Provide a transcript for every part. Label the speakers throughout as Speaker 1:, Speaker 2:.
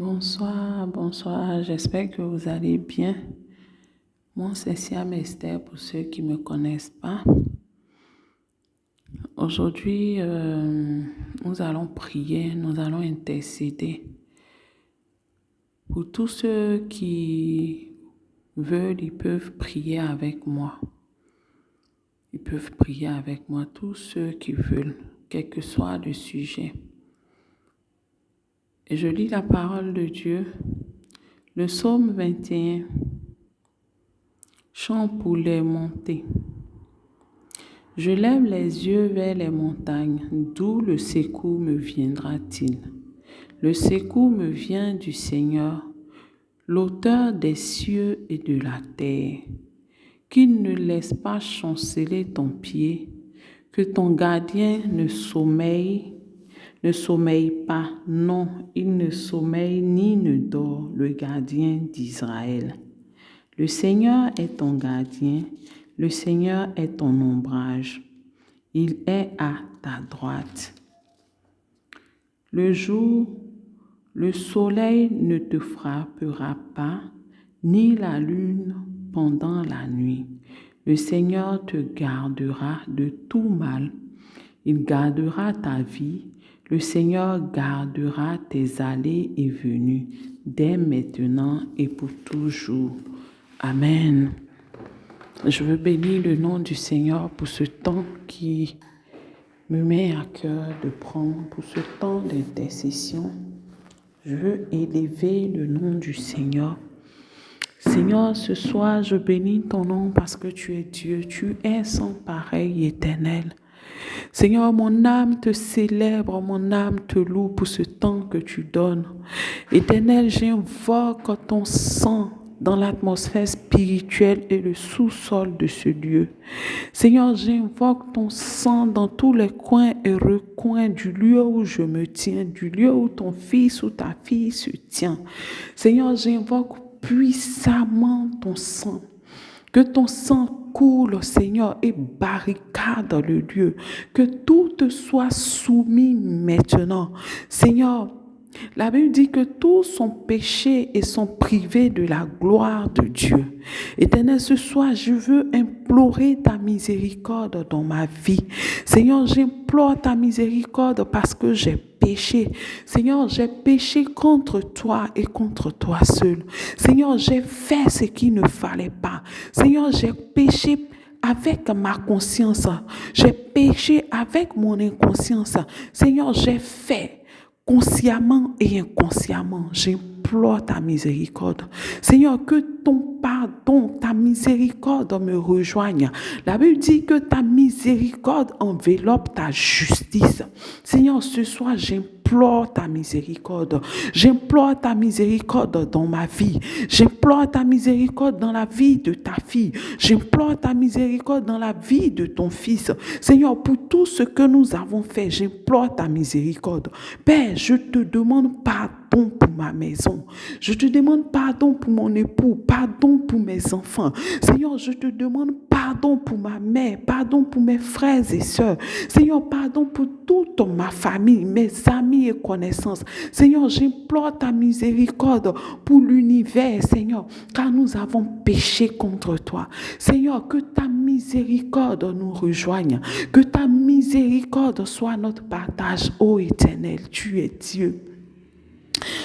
Speaker 1: Bonsoir, bonsoir, j'espère que vous allez bien. Moi, c'est Siam Esther pour ceux qui ne me connaissent pas. Aujourd'hui, nous allons prier, nous allons intercéder pour tous ceux qui veulent, ils peuvent prier avec moi. Ils peuvent prier avec moi, tous ceux qui veulent, quel que soit le sujet. Et je lis la parole de Dieu, le psaume 21, chant pour les montées. Je lève les yeux vers les montagnes, d'où le secours me viendra-t-il? Le secours me vient du Seigneur, l'auteur des cieux et de la terre, qui ne laisse pas chanceler ton pied, que ton gardien ne sommeille pas. Non, il ne sommeille ni ne dort, le gardien d'Israël. Le Seigneur est ton gardien, le Seigneur est ton ombrage. Il est à ta droite. Le jour, le soleil ne te frappera pas, ni la lune pendant la nuit. Le Seigneur te gardera de tout mal. Il gardera ta vie. Le Seigneur gardera tes allées et venues, dès maintenant et pour toujours. Amen. Je veux bénir le nom du Seigneur pour ce temps qui me met à cœur de prendre, pour ce temps d'intercession. Je veux élever le nom du Seigneur. Seigneur, ce soir, je bénis ton nom parce que tu es Dieu, tu es sans pareil éternel. Seigneur, mon âme te célèbre, mon âme te loue pour ce temps que tu donnes. Éternel, j'invoque ton sang dans l'atmosphère spirituelle et le sous-sol de ce lieu. Seigneur, j'invoque ton sang dans tous les coins et recoins du lieu où je me tiens, du lieu où ton fils ou ta fille se tient. Seigneur, j'invoque puissamment ton sang. Que ton sang coule, Seigneur, et barricade le lieu. Que tout te soit soumis maintenant. Seigneur, la Bible dit que tous sont péchés et sont privés de la gloire de Dieu. Éternel, ce soir, je veux implorer ta miséricorde dans ma vie. Seigneur, j'implore ta miséricorde parce que j'ai péché. Seigneur, j'ai péché contre toi et contre toi seul. Seigneur, j'ai fait ce qu'il ne fallait pas. Seigneur, j'ai péché avec ma conscience. J'ai péché avec mon inconscience. Seigneur, j'ai fait consciemment et inconsciemment, j'implore ta miséricorde. Seigneur, que ton pardon, ta miséricorde me rejoigne. La Bible dit que ta miséricorde enveloppe ta justice. Seigneur, ce soir, j'implore ta miséricorde. J'implore ta miséricorde dans ma vie. J'implore ta miséricorde dans la vie de ta fille. J'implore ta miséricorde dans la vie de ton fils. Seigneur, pour tout ce que nous avons fait, j'implore ta miséricorde. Père, je te demande pardon pour ma maison. Je te demande pardon pour mon époux, pardon pour mes enfants. Seigneur, je te demande pardon pour ma mère, pardon pour mes frères et sœurs. Seigneur, pardon pour toute ma famille, mes amis et connaissances. Seigneur, j'implore ta miséricorde pour l'univers, Seigneur, car nous avons péché contre toi. Seigneur, que ta miséricorde nous rejoigne, que ta miséricorde soit notre partage, ô Éternel, tu es Dieu.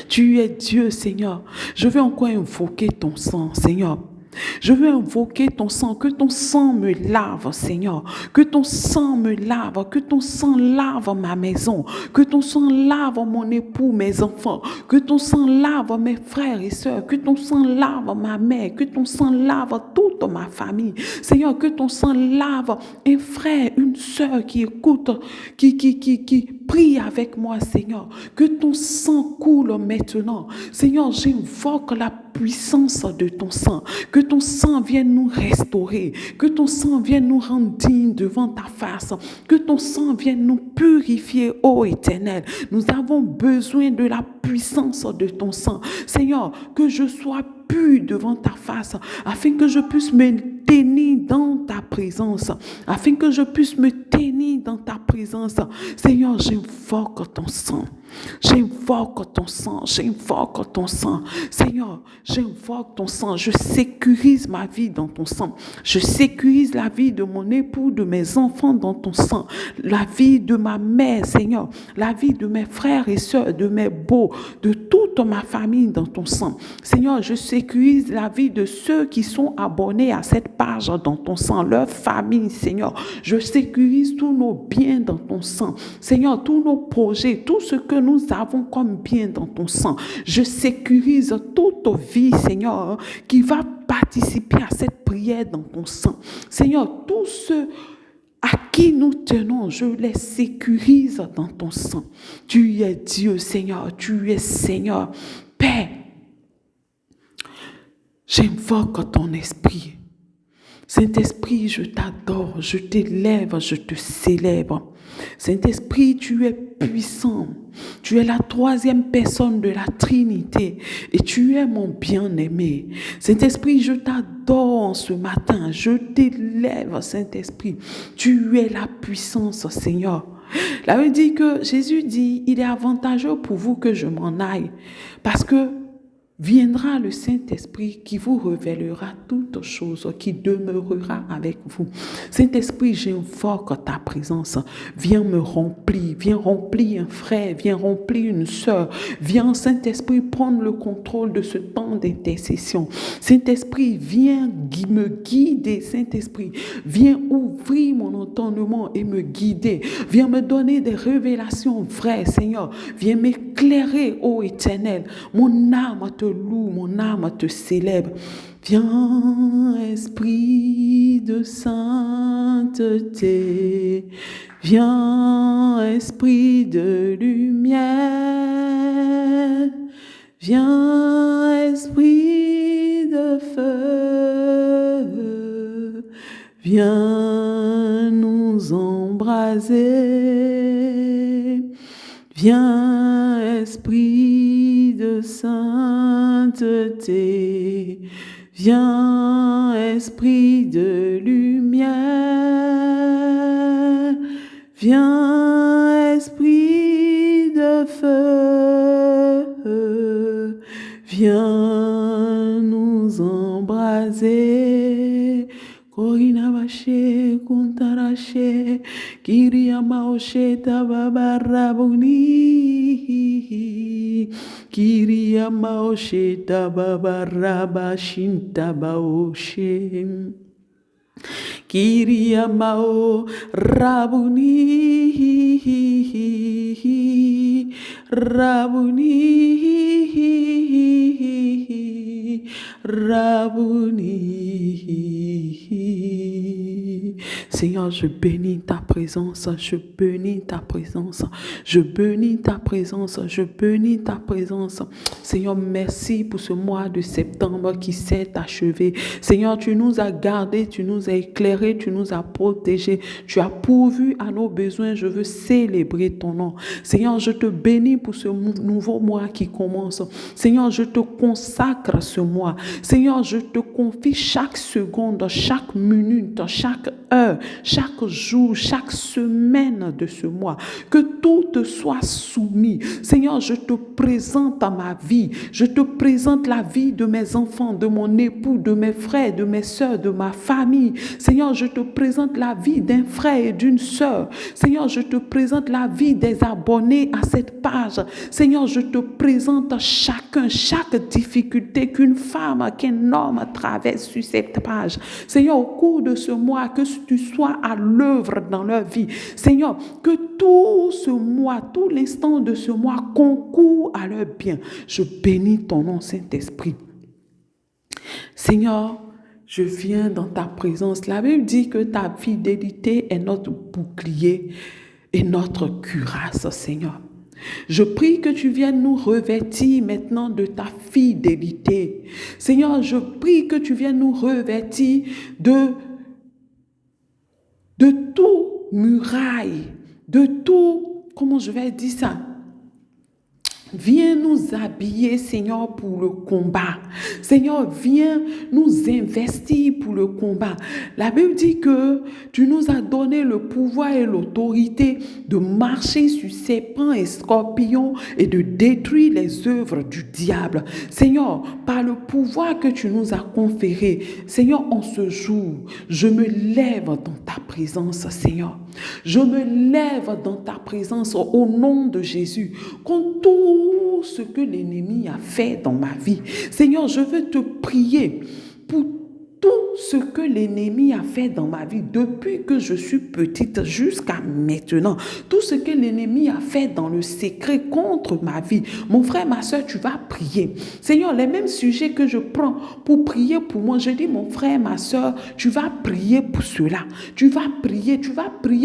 Speaker 1: Tu es Dieu, Seigneur. Je veux encore invoquer ton sang, Seigneur. Je veux invoquer ton sang, que ton sang me lave, Seigneur. Que ton sang me lave, que ton sang lave ma maison, que ton sang lave mon époux, mes enfants, que ton sang lave mes frères et sœurs, que ton sang lave ma mère, que ton sang lave toute ma famille. Seigneur, que ton sang lave un frère, une sœur qui écoute, qui prie avec moi, Seigneur. Que ton sang coule maintenant. Seigneur, j'invoque la puissance de ton sang. Que ton sang vienne nous restaurer. Que ton sang vienne nous rendre dignes devant ta face. Que ton sang vienne nous purifier, ô Éternel. Nous avons besoin de la puissance de ton sang. Seigneur, que je sois pur devant ta face, afin que je puisse me tenir dans ta présence, afin que je puisse me tenir bénis dans ta présence. Seigneur, j'invoque ton sang. J'invoque ton sang. J'invoque ton sang. Seigneur, j'invoque ton sang. Je sécurise ma vie dans ton sang. Je sécurise la vie de mon époux, de mes enfants dans ton sang. La vie de ma mère, Seigneur. La vie de mes frères et sœurs, de mes beaux, de toute ma famille dans ton sang. Seigneur, je sécurise la vie de ceux qui sont abonnés à cette page dans ton sang, leur famille, Seigneur. Je sécurise tous nos biens dans ton sang. Seigneur, tous nos projets, tout ce que nous avons comme bien dans ton sang. Je sécurise toute vie, Seigneur, qui va participer à cette prière dans ton sang. Seigneur, tous ceux à qui nous tenons, je les sécurise dans ton sang. Tu es Dieu, Seigneur. Tu es Seigneur. Père, j'invoque ton esprit. Saint-Esprit, je t'adore, je t'élève, je te célèbre. Saint-Esprit, tu es puissant. Tu es la troisième personne de la Trinité et tu es mon bien-aimé. Saint-Esprit, je t'adore ce matin. Je t'élève, Saint-Esprit. Tu es la puissance, Seigneur. La Bible dit que Jésus dit, il est avantageux pour vous que je m'en aille parce que viendra le Saint-Esprit qui vous révélera toutes choses, qui demeurera avec vous. Saint-Esprit, j'invoque ta présence. Viens me remplir, viens remplir un frère, viens remplir une sœur. Viens, Saint-Esprit, prendre le contrôle de ce temps d'intercession. Saint-Esprit, viens me guider. Saint-Esprit, viens ouvrir mon entendement et me guider. Viens me donner des révélations vraies, Seigneur. Viens m'éclairer, ô Éternel. Mon âme te loue, mon âme te célèbre. Viens, Esprit de sainteté, viens, Esprit de lumière, viens, Esprit de feu, viens nous embraser. Viens, Esprit de sainteté, viens, Esprit de lumière, viens, Esprit de feu, viens nous embraser. Korina bashe kuntarashe kiria maoshe tababarabuni kiria maoshe tababarabashinta baoshe kiria mao rabuni Seigneur, je bénis ta présence, je bénis ta présence, je bénis ta présence, je bénis ta présence. Seigneur, merci pour ce mois de septembre qui s'est achevé. Seigneur, tu nous as gardés, tu nous as éclairés, tu nous as protégés, tu as pourvu à nos besoins. Je veux célébrer ton nom. Seigneur, je te bénis pour ce nouveau mois qui commence. Seigneur, je te consacre ce mois. Seigneur, je te confie chaque seconde, chaque minute, chaque heure, chaque jour, chaque semaine de ce mois. Que tout te soit soumis. Seigneur, je te présente à ma vie. Je te présente la vie de mes enfants, de mon époux, de mes frères, de mes sœurs, de ma famille. Seigneur, je te présente la vie d'un frère et d'une sœur. Seigneur, je te présente la vie des abonnés à cette page. Seigneur, je te présente chacun, chaque difficulté qu'une femme, qu'un homme traverse sur cette page. Seigneur, au cours de ce mois, que tu sois à l'œuvre dans leur vie. Seigneur, que tout ce mois, tout l'instant de ce mois concourt à leur bien. Je bénis ton nom, Saint-Esprit. Seigneur, je viens dans ta présence. La Bible dit que ta fidélité est notre bouclier et notre cuirasse, Seigneur. Je prie que tu viennes nous revêtir maintenant de ta fidélité. Seigneur, je prie que tu viennes nous revêtir de tout muraille, de tout, comment je vais dire ça? Viens nous habiller, Seigneur, pour le combat. Seigneur, viens nous investir pour le combat. La Bible dit que tu nous as donné le pouvoir et l'autorité de marcher sur serpents et scorpions et de détruire les œuvres du diable. Seigneur, par le pouvoir que tu nous as conféré, Seigneur, en ce jour, je me lève dans ta présence, Seigneur. Je me lève dans ta présence au nom de Jésus. Contre tout ce que l'ennemi a fait dans ma vie. Seigneur, je veux te prier pour tout ce que l'ennemi a fait dans ma vie depuis que je suis petite jusqu'à maintenant. Tout ce que l'ennemi a fait dans le secret contre ma vie. Mon frère, ma soeur, tu vas prier. Seigneur, les mêmes sujets que je prends pour prier pour moi, je dis mon frère, ma soeur, tu vas prier pour cela. Tu vas prier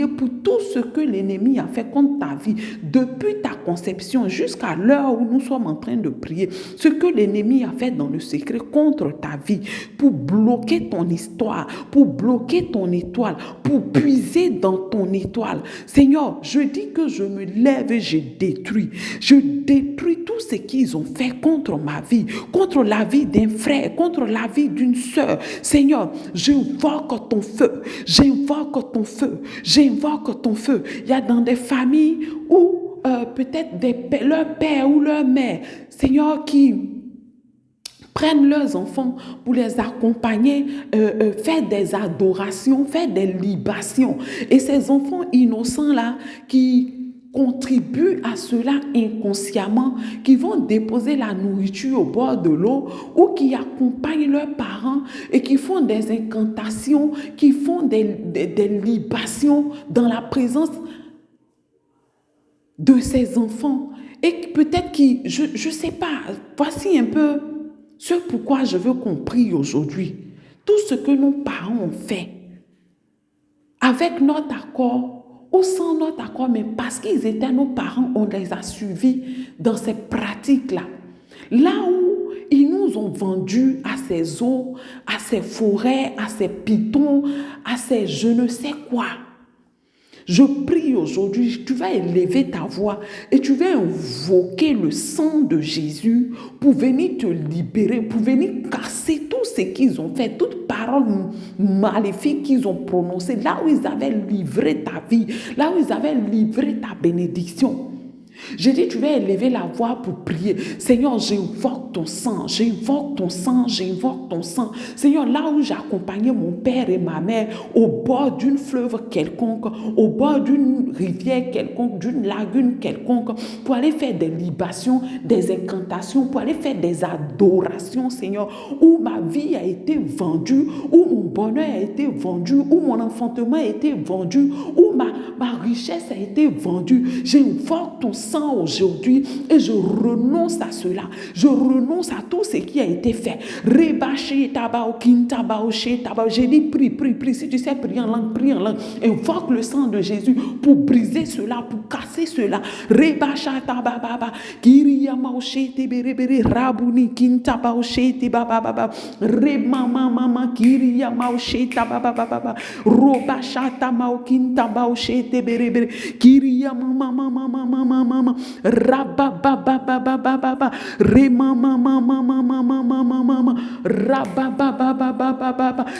Speaker 1: pour tout ce que l'ennemi a fait contre ta vie depuis ta conception jusqu'à l'heure où nous sommes en train de prier. Ce que l'ennemi a fait dans le secret contre ta vie pour bloquer ton histoire, pour bloquer ton étoile, pour puiser dans ton étoile. Seigneur, je dis que je me lève et je détruis. Je détruis tout ce qu'ils ont fait contre ma vie, contre la vie d'un frère, contre la vie d'une sœur. Seigneur, j'invoque ton feu, j'invoque ton feu, j'invoque ton feu. Il y a dans des familles où peut-être leur père ou leur mère, Seigneur, qui prennent leurs enfants pour les accompagner, faire des adorations, faire des libations. Et ces enfants innocents-là qui contribuent à cela inconsciemment, qui vont déposer la nourriture au bord de l'eau ou qui accompagnent leurs parents et qui font des incantations, qui font des libations dans la présence de ces enfants. Et peut-être je ne sais pas, voici un peu ce pourquoi je veux qu'on prie aujourd'hui. Tout ce que nos parents ont fait, avec notre accord ou sans notre accord, mais parce qu'ils étaient nos parents, on les a suivis dans ces pratiques-là. Là où ils nous ont vendus à ces eaux, à ces forêts, à ces pitons, à ces je ne sais quoi. Je prie aujourd'hui, tu vas élever ta voix et tu vas invoquer le sang de Jésus pour venir te libérer, pour venir casser tout ce qu'ils ont fait, toute parole maléfique qu'ils ont prononcée, là où ils avaient livré ta vie, là où ils avaient livré ta bénédiction. Je dis, tu vas élever la voix pour prier. Seigneur, j'invoque ton sang, j'invoque ton sang, j'invoque ton sang. Seigneur, là où j'accompagnais mon père et ma mère au bord d'une fleuve quelconque, au bord d'une rivière quelconque, d'une lagune quelconque, pour aller faire des libations, des incantations, pour aller faire des adorations, Seigneur, où ma vie a été vendue, où mon bonheur a été vendu, où mon enfantement a été vendu, où ma richesse a été vendue. J'invoque ton sang aujourd'hui et je renonce à cela. Je renonce à tout ce qui a été fait. J'ai dit prie. Si tu sais prier en langue, prie en langue. Invoque le sang de Jésus pour briser cela, pour casser cela.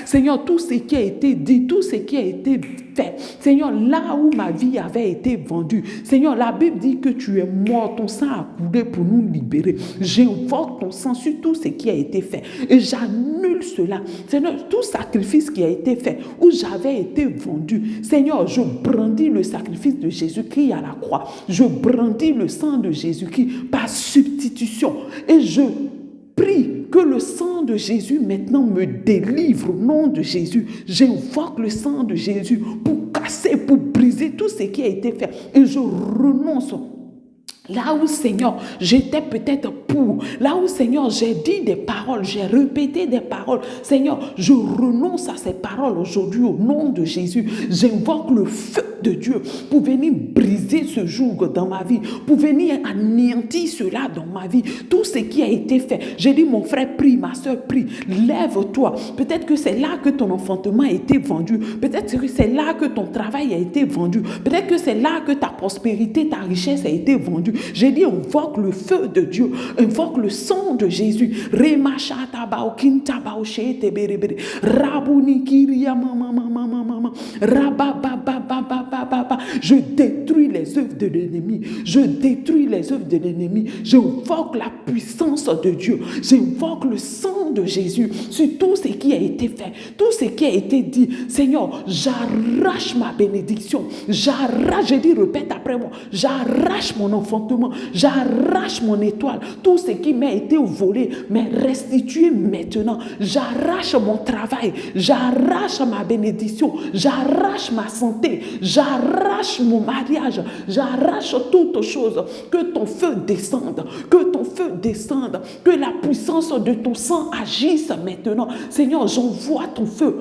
Speaker 1: Seigneur, tout ce qui a été dit, tout ce qui a été fait, Seigneur, là où ma vie avait été vendue, Seigneur, la Bible dit que tu es mort, ton sang a coulé pour nous libérer. J'invoque ton sang sur tout ce qui a été fait et j'annule cela. Seigneur, tout sacrifice qui a été fait, où j'avais été vendu, Seigneur, je brandis le sacrifice de Jésus-Christ à la croix. Je brandis le sang de Jésus-Christ par substitution et je prie que le sang de Jésus maintenant me délivre au nom de Jésus. J'invoque le sang de Jésus pour casser, pour briser tout ce qui a été fait et je renonce. Là où, Seigneur, j'étais peut-être pour. Là où, Seigneur, j'ai dit des paroles, j'ai répété des paroles. Seigneur, je renonce à ces paroles aujourd'hui au nom de Jésus. J'invoque le feu de Dieu pour venir briser ce joug dans ma vie, pour venir anéantir cela dans ma vie. Tout ce qui a été fait. J'ai dit, mon frère, prie, ma soeur, prie. Lève-toi. Peut-être que c'est là que ton enfantement a été vendu. Peut-être que c'est là que ton travail a été vendu. Peut-être que c'est là que ta prospérité, ta richesse a été vendue. J'ai dit, invoque le feu de Dieu. Invoque le sang de Jésus. Je détruis les œuvres de l'ennemi. Je détruis les œuvres de l'ennemi. J'invoque la puissance de Dieu. J'invoque le sang de Jésus sur tout ce qui a été fait, tout ce qui a été dit. Seigneur, j'arrache ma bénédiction. J'arrache, j'ai dit, répète après moi, j'arrache mon enfantement, j'arrache mon étoile. Tout ce qui m'a été volé, mais restitué maintenant. J'arrache mon travail, j'arrache ma bénédiction, j'arrache ma santé, j'arrache mon mariage, j'arrache toutes choses. Que ton feu descende, que ton feu descende, que la puissance de ton sang agisse maintenant. Seigneur, j'envoie ton feu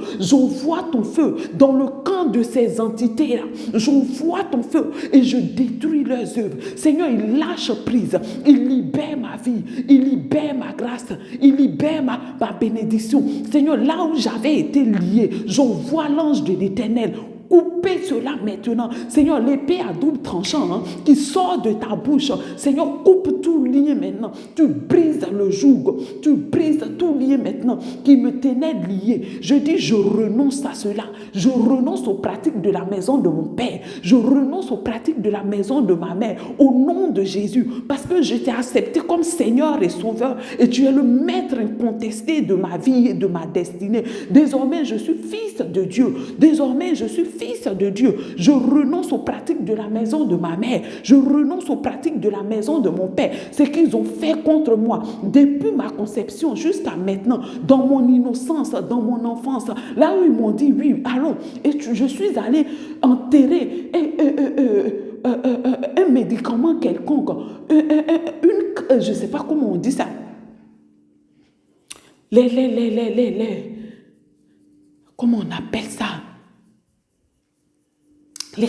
Speaker 1: dans le camp de ces entités-là. J'envoie ton feu et je détruis leurs œuvres. Seigneur, il lâche prise, il libère ma vie, il libère ma grâce, il libère ma bénédiction. Seigneur, là où j'avais été lié, j'envoie l'ange de l'Éternel. Coupez cela maintenant. Seigneur, l'épée à double tranchant qui sort de ta bouche. Seigneur, coupe tout lien maintenant. Tu brises le joug. Tu brises tout lien maintenant qui me tenait lié. Je dis, je renonce à cela. Je renonce aux pratiques de la maison de mon père. Je renonce aux pratiques de la maison de ma mère. Au nom de Jésus. Parce que je t'ai accepté comme Seigneur et Sauveur. Et tu es le maître incontesté de ma vie et de ma destinée. Désormais, je suis fils de Dieu. Désormais, je suis fils de Dieu. Je renonce aux pratiques de la maison de ma mère. Je renonce aux pratiques de la maison de mon père. Ce qu'ils ont fait contre moi depuis ma conception jusqu'à maintenant, dans mon innocence, dans mon enfance, là où ils m'ont dit oui, allons. Et je suis allée enterrer un médicament quelconque, je ne sais pas comment on dit ça. Comment on appelle ça? Les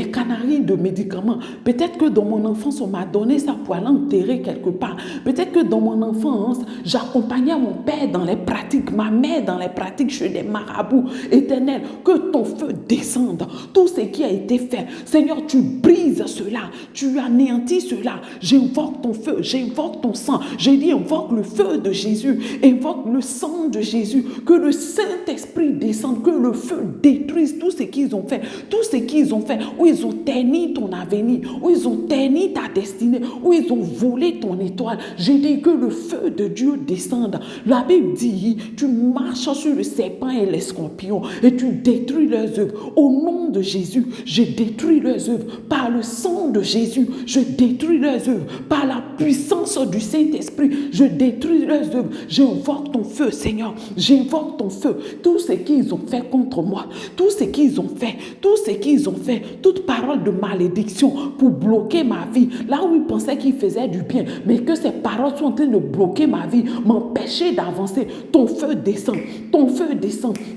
Speaker 1: canaries de médicaments. Peut-être que dans mon enfance, on m'a donné ça pour aller enterrer quelque part. Peut-être que dans mon enfance, j'accompagnais mon père dans les pratiques, ma mère dans les pratiques chez des marabouts. Éternel, que ton feu descende. Tout ce qui a été fait, Seigneur, tu brises cela, tu anéantis cela. J'invoque ton feu, j'invoque ton sang. J'ai dit, invoque le feu de Jésus, invoque le sang de Jésus. Que le Saint-Esprit descende, que le feu détruise tout ce qu'ils ont fait. Tout ce qu'ils ont fait, où ils ont terni ton avenir, où ils ont terni ta destinée, où ils ont volé ton étoile. J'ai dit que le feu de Dieu descende. La Bible dit, tu marches sur le serpent et les scorpions et tu détruis leurs œuvres. Au nom de Jésus, je détruis leurs œuvres. Par le sang de Jésus, je détruis leurs œuvres. Par la puissance du Saint-Esprit, je détruis leurs œuvres. J'invoque ton feu, Seigneur. J'invoque ton feu. Tout ce qu'ils ont fait contre moi, tout ce qu'ils ont fait, tout ce qu'ils ont fait, toute parole de malédiction pour bloquer ma vie, là où ils pensaient qu'ils faisaient du bien, mais que ces paroles sont en train de bloquer ma vie, m'empêcher d'avancer. Ton feu descend,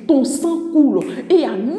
Speaker 1: ton sang coule et annule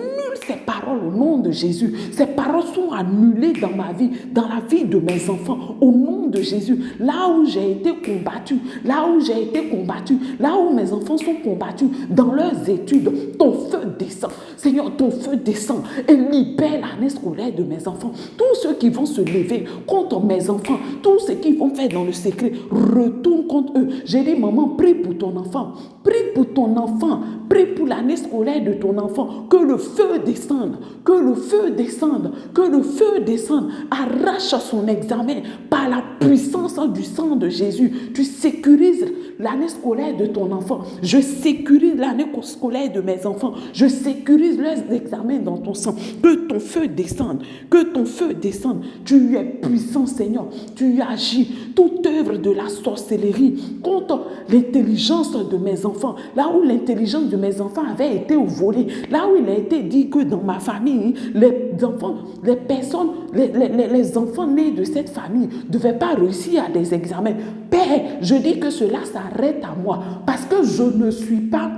Speaker 1: ces paroles au nom de Jésus. Ces paroles sont annulées dans ma vie, dans la vie de mes enfants, au nom de Jésus. Là où j'ai été combattu, là où mes enfants sont combattus dans leurs études, ton feu descend. Seigneur, ton feu descend et libère l'année scolaire de mes enfants. Tous ceux qui vont se lever contre mes enfants, tous ceux qui vont faire dans le secret, retourne contre eux. J'ai dit, maman, prie pour ton enfant. Prie pour ton enfant. Prie pour l'année scolaire de ton enfant. Que le feu descende. Que le feu descende. Que le feu descende. Arrache son examen par la puissance du sang de Jésus. Tu sécurises l'année scolaire de ton enfant. Je sécurise l'année scolaire de mes enfants. Je sécurise leurs examens dans ton sang. Que Que ton feu descende, que ton feu descende. Tu es puissant, Seigneur. Tu agis. Toute œuvre de la sorcellerie contre l'intelligence de mes enfants, là où l'intelligence de mes enfants avait été volée, là où il a été dit que dans ma famille, les enfants, les personnes, les enfants nés de cette famille ne devaient pas réussir à des examens. Père, je dis que cela s'arrête à moi parce que je ne suis pas...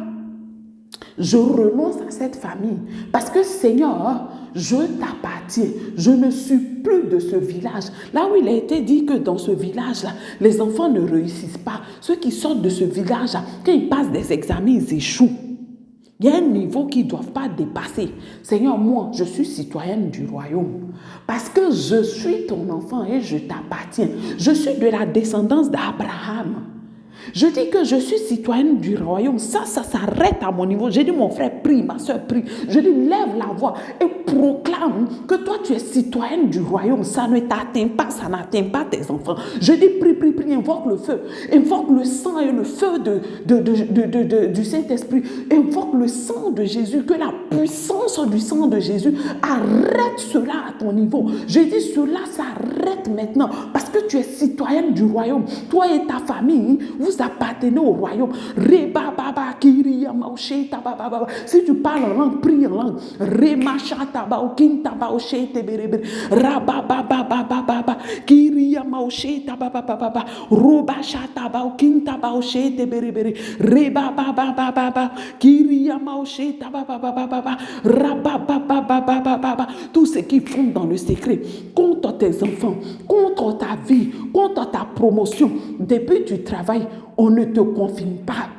Speaker 1: Je renonce à cette famille parce que Seigneur, je t'appartiens. Je ne suis plus de ce village. Là où il a été dit que dans ce village-là, les enfants ne réussissent pas. Ceux qui sortent de ce village-là, quand ils passent des examens, ils échouent. Il y a un niveau qu'ils ne doivent pas dépasser. Seigneur, moi, je suis citoyenne du royaume. Parce que je suis ton enfant et je t'appartiens. Je suis de la descendance d'Abraham. Je dis que je suis citoyenne du royaume. Ça s'arrête à mon niveau. J'ai dit, mon frère, prie, ma soeur, prie. Je dis, lève la voix et proclame que toi, tu es citoyenne du royaume. Ça ne t'atteint pas, ça n'atteint pas tes enfants. Je dis, prie, prie, prie, invoque le feu. Invoque le sang et le feu du Saint-Esprit. Invoque le sang de Jésus. Que la puissance du sang de Jésus arrête cela à ton niveau. Je dis, cela s'arrête maintenant parce que tu es citoyenne du royaume. Toi et ta famille, vous appartenez au royaume. Si tu parles en langue, prie en langue. Tout ce qui font dans le secret contre tes enfants, contre ta vie, contre ta promotion, depuis tu travailles, on ne te confine pas.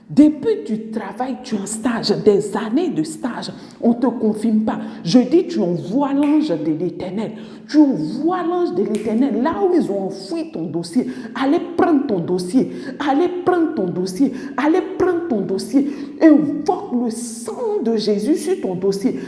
Speaker 1: Depuis tu travailles, tu es en stage, des années de stage, on ne te confine pas. Je dis, tu envoies l'ange de l'Éternel. Tu envoies l'ange de l'Éternel là où ils ont enfoui ton dossier. Allez prendre ton dossier. Allez prendre ton dossier. Allez prendre ton dossier. Invoque le sang de Jésus sur ton dossier.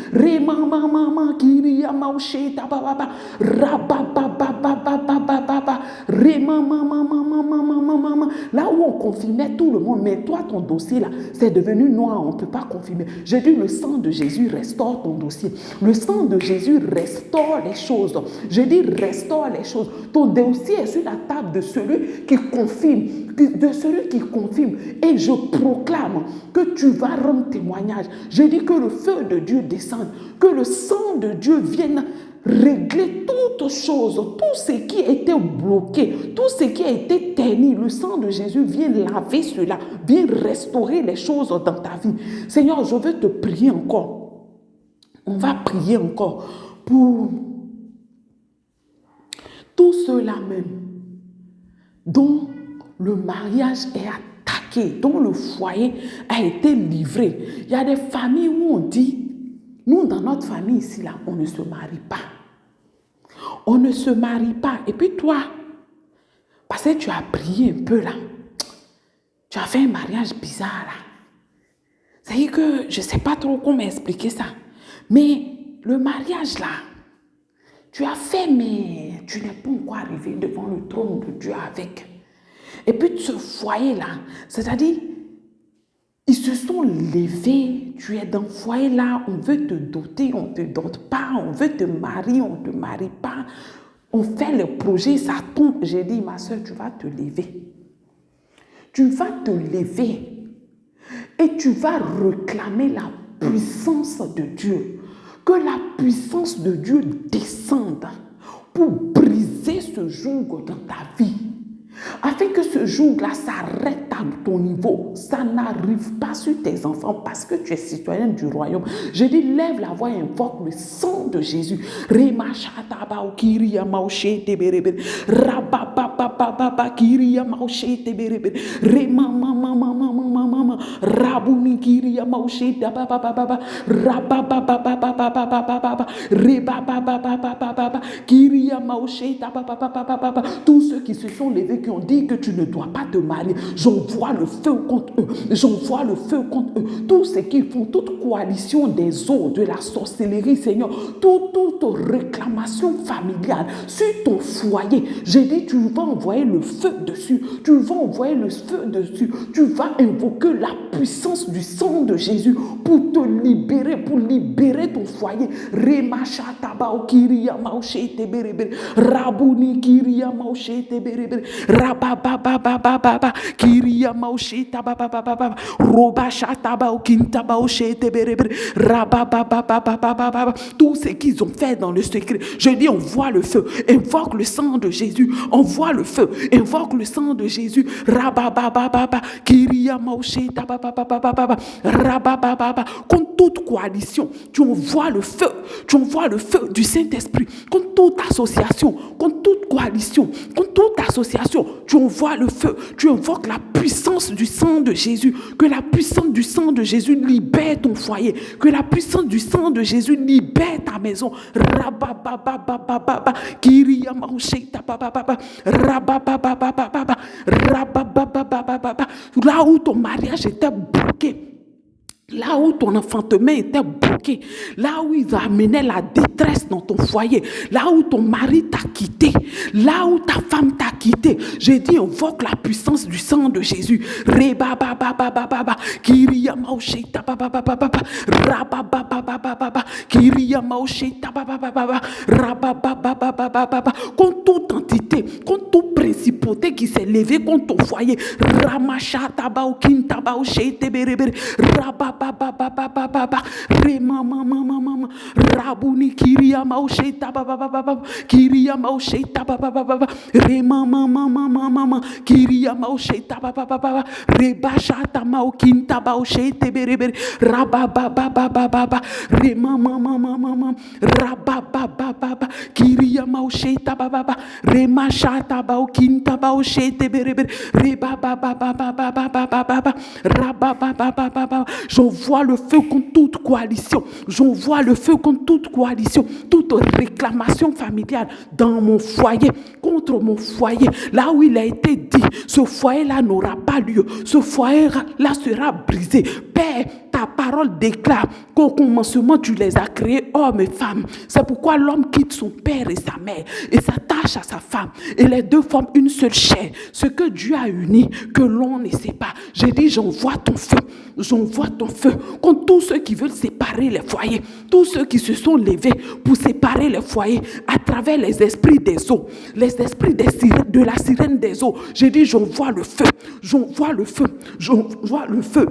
Speaker 1: Là où on confirmait tout le monde, mais toi, ton dossier là, c'est devenu noir, on ne peut pas confirmer. J'ai dit, le sang de Jésus restaure ton dossier. Le sang de Jésus restaure les choses. Je dis, restaure les choses. Ton dossier est sur la table de celui qui confirme. Et je proclame que tu vas rendre témoignage. Je dis que le feu de Dieu descende, que le sang de Dieu vienne régler toutes choses, tout ce qui était bloqué, tout ce qui a été terni. Le sang de Jésus vient laver cela, vient restaurer les choses dans ta vie. Seigneur, je veux te prier encore. On va prier encore pour tous ceux-là même dont le mariage est attaqué, dont le foyer a été livré. Il y a des familles où on dit, nous dans notre famille ici, là, on ne se marie pas. On ne se marie pas. Et puis toi, parce que tu as prié un peu là, tu as fait un mariage bizarre là. C'est-à-dire que je ne sais pas trop comment expliquer ça. Mais le mariage là, tu as fait, mais tu n'es pas encore arrivé devant le trône de Dieu avec. Et puis ce foyer-là, c'est-à-dire, ils se sont levés, tu es dans le foyer-là, on veut te doter, on ne te dote pas, on veut te marier, on ne te marie pas. On fait le projet, ça tombe. J'ai dit, ma soeur, tu vas te lever. Tu vas te lever et tu vas réclamer la puissance de Dieu. Que la puissance de Dieu descende pour briser ce joug dans ta vie. Afin que ce jour-là s'arrête à ton niveau. Ça n'arrive pas sur tes enfants parce que tu es citoyen du royaume. Je dis, lève la voix et invoque le sang de Jésus. Tous ceux qui se sont levés, qui ont dit que tu ne dois pas te marier, j'envoie le feu contre eux. J'envoie le feu contre eux. Tout ce qu'ils font, toute coalition des eaux, de la sorcellerie, Seigneur, toute réclamation familiale sur ton foyer, j'ai dit, tu vas envoyer le feu dessus. Tu vas envoyer le feu dessus. Tu vas invoquer la puissance du sang de Jésus pour te libérer, pour libérer ton foyer. Remachataba kiria maushe teberebere. Rabouni kiria maushe teberebere. Rababababababa kiria maushe tababababa. Robachataba okintaba oshe teberebere. Rababababababa. Tout ce qu'ils ont fait dans le secret, je dis envoie le feu, invoque le sang de Jésus, envoie le feu, invoque le sang de Jésus. Rabababababa kiria maushe tababababa. Rababababa. Contre toute coalition, tu envoies le feu, tu envoies le feu du Saint-Esprit. Contre toute association, contre toute coalition, contre toute association, tu envoies le feu, tu invoques la puissance du sang de Jésus. Que la puissance du sang de Jésus libère ton foyer, que la puissance du sang de Jésus libère ta maison. Rabababababa kiria maushe tabababa. Rabababababa. Rabababababa. Là où ton mariage était bloqué, là où ton enfantement était bloqué, là où ils amenaient la détresse dans ton foyer, là où ton mari t'a quitté, là où ta femme t'a quitté, j'ai dit invoque la puissance du sang de Jésus. Rebabababababa kiria maushe tababababa. Rabababababa kiria maushe tababababa. Rabababababa. Contre toute entité, contre toute principauté qui s'est levée contre ton foyer, Ramachataba okintaba oshe teberebere. Rabababababa remamamamama rabouni kiria maushe tababababa kiria maushe tababababa remamamamama kiria maushe tababababa rebashata maokinta baushe teberebere. Rabababababa remamamamama rababababa kiria maushe tabababa remashata baokinta baushe teberebere. Rebababababa rababababa. J'envoie le feu contre toute coalition. J'envoie le feu contre toute coalition, toute réclamation familiale dans mon foyer, contre mon foyer. Là où il a été dit, ce foyer-là n'aura pas lieu. Ce foyer-là sera brisé. Père, ta parole déclare qu'au commencement, tu les as créés, hommes et femmes. C'est pourquoi l'homme quitte son père et sa mère et s'attache à sa femme. Et les deux forment une seule chair. Ce que Dieu a uni, que l'on ne sait pas. J'ai dit, j'envoie ton feu. J'envoie ton feu contre tous ceux qui veulent séparer les foyers, tous ceux qui se sont levés pour séparer les foyers à travers les esprits des eaux, les esprits de la sirène des eaux. J'ai dit, j'envoie le feu, j'envoie le feu, j'envoie le feu.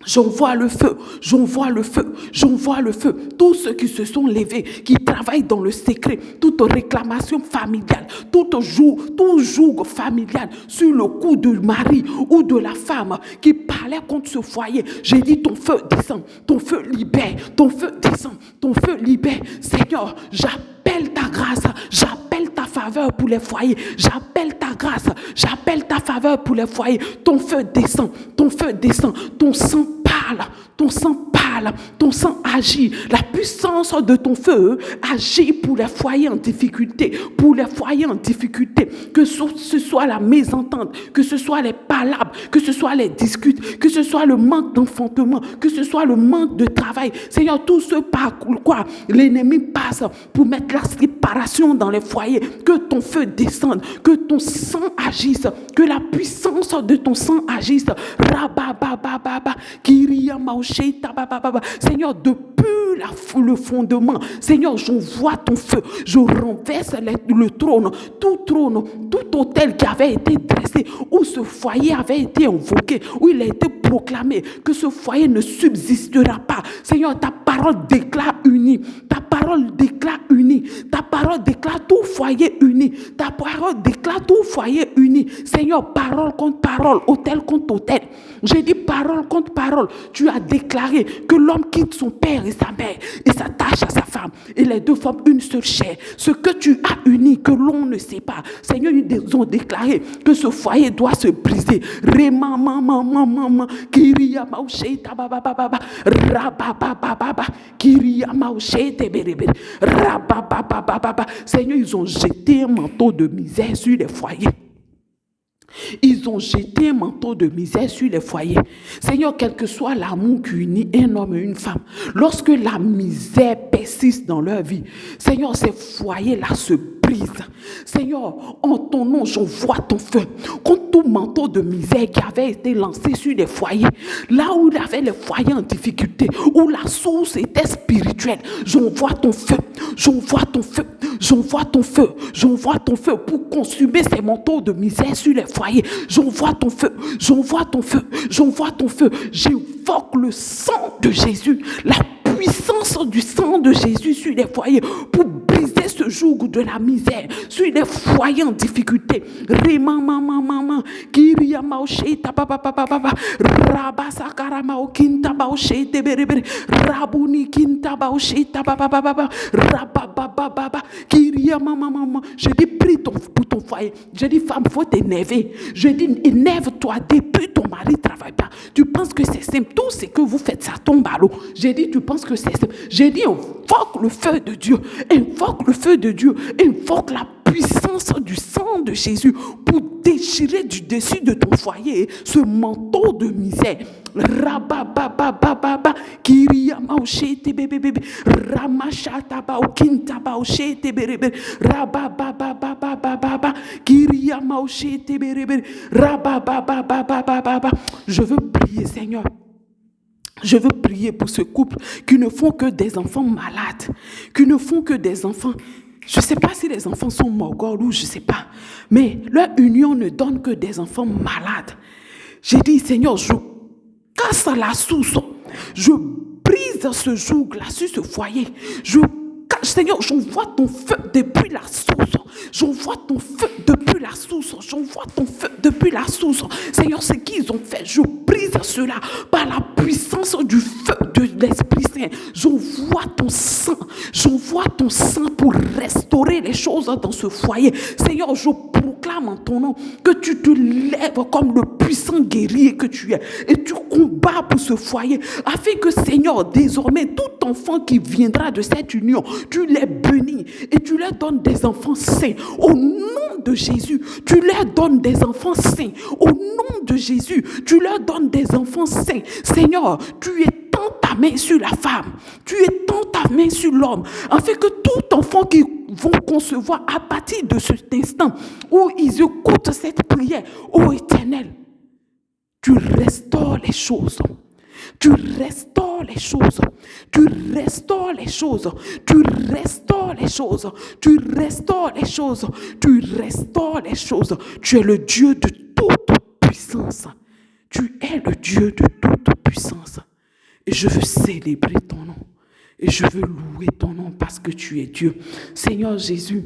Speaker 1: J'envoie le feu, j'envoie le feu, j'envoie le feu. Tous ceux qui se sont levés, qui travaillent dans le secret, toute réclamation familiale, tout joug familial sur le cou du mari ou de la femme qui parlait contre ce foyer. J'ai dit ton feu descend, ton feu libère, ton feu descend, ton feu libère. Seigneur, j'appelle ta grâce, j'appelle ta faveur pour les foyers, j'appelle ta grâce, j'appelle ta faveur pour les foyers. Ton feu descend, ton sang parle, ton sang parle, ton sang agit. La puissance de ton feu agit pour les foyers en difficulté, pour les foyers en difficulté, que ce soit la mésentente, que ce soit les palabres, que ce soit les disputes, que ce soit le manque d'enfantement, que ce soit le manque de travail. Seigneur, tout ce par quoi l'ennemi passe pour mettre la séparation dans les foyers, que ton feu descende, que ton sang agisse, que la puissance de ton sang agisse. Rababababa, kiria maushe tabababa. Seigneur, depuis le fondement, Seigneur, j'envoie ton feu, je renverse le trône, tout autel qui avait été dressé, où ce foyer avait été invoqué, où il a été proclamé que ce foyer ne subsistera pas. Seigneur, ta parole déclare uni, ta parole déclare uni, ta parole déclare tout foyer uni, ta parole déclare tout foyer uni. Seigneur, parole contre parole, autel contre autel. J'ai dit parole contre parole. Tu as déclaré que l'homme quitte son père et sa mère et s'attache à sa femme. Et les deux forment une seule chair. Ce que tu as uni, que l'on ne sait pas. Seigneur, ils ont déclaré que ce foyer doit se briser. Kiria maushe tabababa. Rababababa. Kiria maushe teberebere. Rababababa. Seigneur, ils ont jeté un manteau de misère sur les foyers. Ils ont jeté un manteau de misère sur les foyers. Seigneur, quel que soit l'amour qui unit un homme et une femme, lorsque la misère persiste dans leur vie, Seigneur, ces foyers-là se brisent. Seigneur, en ton nom, j'envoie ton feu contre tout manteau de misère qui avait été lancé sur les foyers. Là où il y avait les foyers en difficulté, où la source était spirituelle, j'envoie ton feu, j'envoie ton feu, j'envoie ton feu, j'envoie ton feu pour consumer ces manteaux de misère sur les foyers. J'envoie ton feu, j'envoie ton feu, j'envoie ton feu. J'invoque le sang de Jésus, la puissance du sang de Jésus sur les foyers pour briser ce joug de la misère sur les foyers en difficulté. Je dis prie pour ton foyer. Je dis femme, faut t'énerver. Je dis énerve-toi depuis ton mari ne travaille pas. Tu penses que c'est simple. Tout ce que vous faites, ça tombe à l'eau. J'ai dit tu penses que c'est simple. J'ai dit invoque le feu de Dieu. Invoque le feu de Dieu. Invoque la puissance du sang de Jésus pour déchirer du dessus de ton foyer ce manteau de misère. Rabababababa kiriyamaoshete bebebe ramashata okintaba bebebe rabababababa kiriyamaoshete bebebe rabababababa. Je veux prier, Seigneur. Je veux prier pour ce couple qui ne font que des enfants malades, qui ne font que des enfants. Je ne sais pas si les enfants sont morgos ou je ne sais pas, mais leur union ne donne que des enfants malades. J'ai dit, Seigneur, je casse la source, je brise ce joug-là sur ce foyer. Seigneur, j'envoie ton feu depuis la source. J'envoie ton feu depuis la source. J'envoie ton feu depuis la source. Seigneur, ce qu'ils ont fait, je brise cela par la puissance du feu de l'Esprit Saint. J'envoie ton sang. J'envoie ton sang pour restaurer les choses dans ce foyer. Seigneur, je proclame en ton nom que tu te lèves comme le puissant guerrier que tu es et tu combats pour ce foyer afin que, Seigneur, désormais, tout enfant qui viendra de cette union, tu les bénis et tu leur donnes des enfants saints. Au nom de Jésus, tu leur donnes des enfants saints. Au nom de Jésus, tu leur donnes des enfants saints. Seigneur, tu étends ta main sur la femme, tu étends ta main sur l'homme, afin que tout enfant qui vont concevoir à partir de cet instant où ils écoutent cette prière, ô Éternel, tu restaures les choses. Tu restaures les choses. Tu restaures les choses. Tu restaures les choses. Tu restaures les choses. Tu restaures les choses. Tu es le Dieu de toute puissance. Tu es le Dieu de toute puissance. Et je veux célébrer ton nom. Et je veux louer ton nom parce que tu es Dieu. Seigneur Jésus,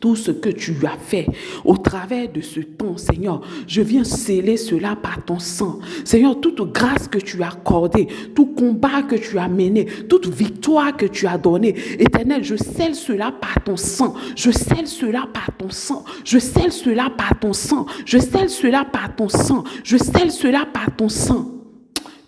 Speaker 1: tout ce que tu as fait au travers de ce temps, Seigneur, je viens sceller cela par ton sang. Seigneur, toute grâce que tu as accordée, tout combat que tu as mené, toute victoire que tu as donnée, Éternel, je scelle cela par ton sang. Je scelle cela par ton sang. Je scelle cela par ton sang. Je scelle cela par ton sang. Je scelle cela par ton sang.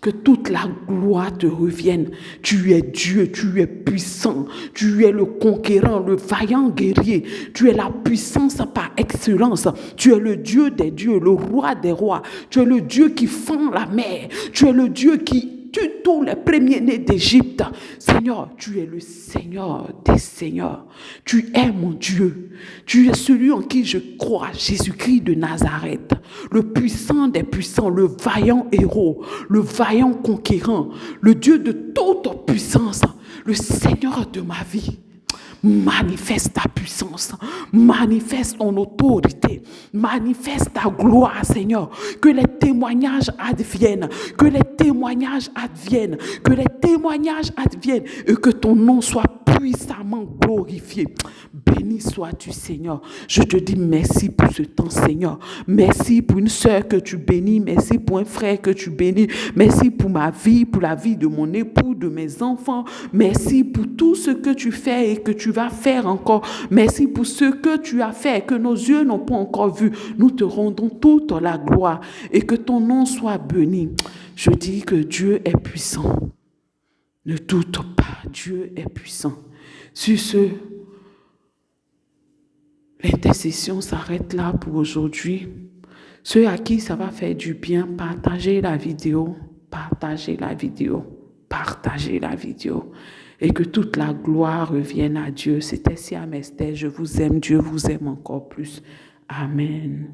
Speaker 1: Que toute la gloire te revienne. Tu es Dieu, tu es puissant, tu es le conquérant, le vaillant guerrier. Tu es la puissance par excellence. Tu es le Dieu des dieux, le roi des rois. Tu es le Dieu qui fend la mer. Tu es le Dieu qui tue tous les premiers-nés d'Égypte. Seigneur, tu es le Seigneur des seigneurs. Tu es mon Dieu. Tu es celui en qui je crois, Jésus-Christ de Nazareth. Le puissant des puissants, le vaillant héros, le vaillant conquérant, le Dieu de toute puissance, le Seigneur de ma vie. Manifeste ta puissance, manifeste ton autorité, manifeste ta gloire, Seigneur. Que les témoignages adviennent, que les témoignages adviennent, que les témoignages adviennent et que ton nom soit puissamment glorifié. Béni sois-tu, Seigneur. Je te dis merci pour ce temps, Seigneur. Merci pour une sœur que tu bénis. Merci pour un frère que tu bénis. Merci pour ma vie, pour la vie de mon époux, de mes enfants. Merci pour tout ce que tu fais et que tu vas faire encore. Merci pour ce que tu as fait et que nos yeux n'ont pas encore vu. Nous te rendons toute la gloire et que ton nom soit béni. Je dis que Dieu est puissant. Ne doute pas, Dieu est puissant. Sur ce, l'intercession s'arrête là pour aujourd'hui. Ceux à qui ça va faire du bien, partagez la vidéo, partagez la vidéo, partagez la vidéo. Et que toute la gloire revienne à Dieu. C'était Siam Esther, je vous aime, Dieu vous aime encore plus. Amen.